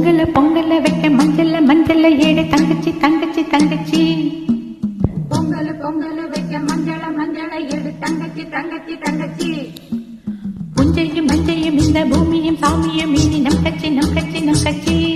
பொங்கல வைக்க மஞ்சள் ஏடு தங்கச்சி தங்கச்சி தங்கச்சி. பொங்கல வைக்க மஞ்சள ஏடு தங்கச்சி தங்கச்சி தங்கச்சி. புஞ்சையும் மஞ்சையும் இந்த பூமியும் சாமியும் மீனி நம் கட்சி நம் கட்சி நம் கட்சி.